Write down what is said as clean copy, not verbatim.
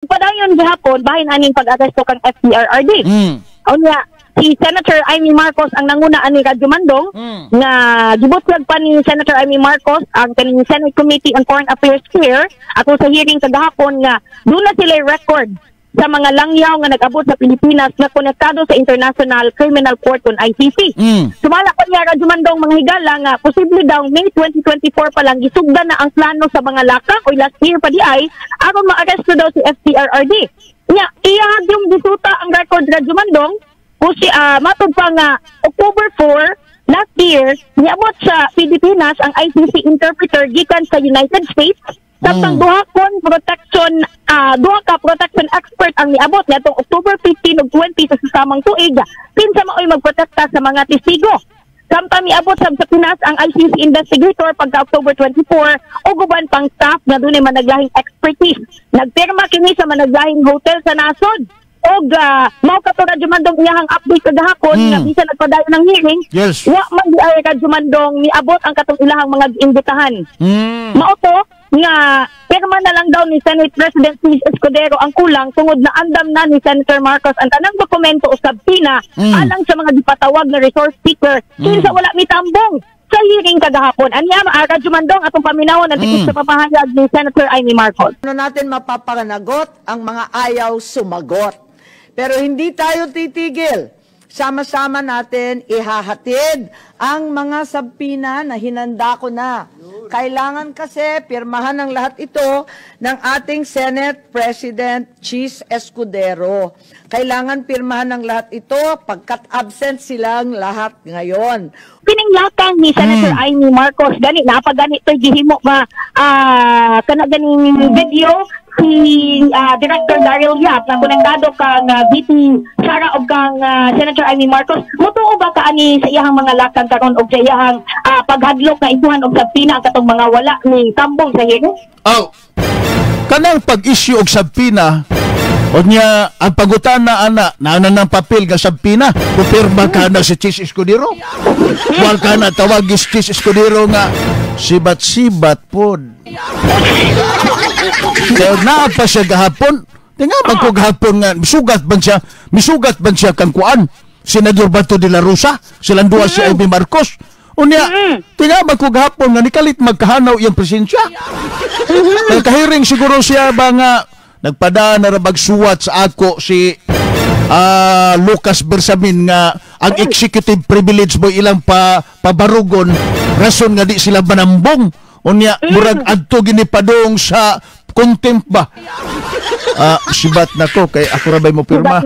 Padayon gihapon bahin aning pag-aresto kang FCRRD. Unya si Senator Amy Marcos ang nanguna ani Radyo Mandong nga gibutlag pa ni Senator Amy Marcos ang kaning Senate Committee on Foreign Affairs chair ato sa hearing kagahapon nga doon na sila record sa mga langyaw nga nag-abot sa Pilipinas na konektado sa International Criminal Court on ICC. Sumala pa niya Radyo Mandong mga higala nga posible daw May 2024 pa lang gisugdan na ang plano sa mga laka o last year pa di ay aron ma-aresto daw si FCRRD. Nya iyahag yung disuta ang record Radyo Mandong kasi matod pa nga October 4 last year niabot sa Pilipinas ang ICC interpreter gikan sa United States. Samtang duha ka protection expert ang niabot nitong October 15 ug 20 sa susamang tuig kinsa maoy magprotekta sa mga testigo. Samtang niabot sa Pinas ang ICC investigator pagka October 24 ug uban pang staff nga dunay managlahing expertise. Nagpirma kini sa managlahing hotel sa nasod. Og mao kato Radyo Mandong iyahang update kagahapon nga bisan nagpadayon ng hearing. Wa man di ay Radyo Mandong niabot ang katong ilahang mga giimbitahan. Mao to nga pirma na lang daw ni Senate President Luis Escudero ang kulang tungod na andam na ni Senator Marcos ang tanang dokumento o subpoena alang sa mga gipatawag na resource seeker kinsa wala mitambong sa hearing kagahapon. Anya Radyo Mandong atong paminawon ang tikit sa papahayag ni Senator Amy Marcos. Ano natin mapapanagot ang mga ayaw sumagot. Pero hindi tayo titigil. Sama-sama natin ihahatid ang mga sabpina na hinanda ko na. Kailangan kasi pirmahan ng lahat ito ng ating Senate President Chis Escudero. Kailangan pirmahan ng lahat ito pagkat absent silang lahat ngayon. Pininglatang ni Senator Amy Marcos gani napagani to gihimo ba kana ganing video si Director Daryl Yap na konektado kang VP Sara og kang Senator Amy Marcos mutuo ba ka ani sa iyahang mga lakang karon og sa iyahang paghadlok na isuhan og sabpina ang katong mga wala ni tambong sa hearing? Kanang pag-issue og sabpina o niya ang pagutan na naanan ng papel nga sabpina kupirma ka na si Chis Escudero wal ka na tawag si Chis Escudero nga sibat-sibat pod kaya naa pa siya gahapon tinga magkugahapon nga misugat ban siya kang kuan Senador Bato de la Rosa silang duwa si Amy Marcos unya tinga magkugahapon nga nikalit magkahanaw iyang presensya kahiring siguro siya ba nga nagpada na rabag suwat sa ako si Lucas Bersamin nga ang executive privilege mo ilang pabarugon rason nga di sila manambong unya murag adto gini padong sa contempt ba sibat na ko kay ako rabay mo pirma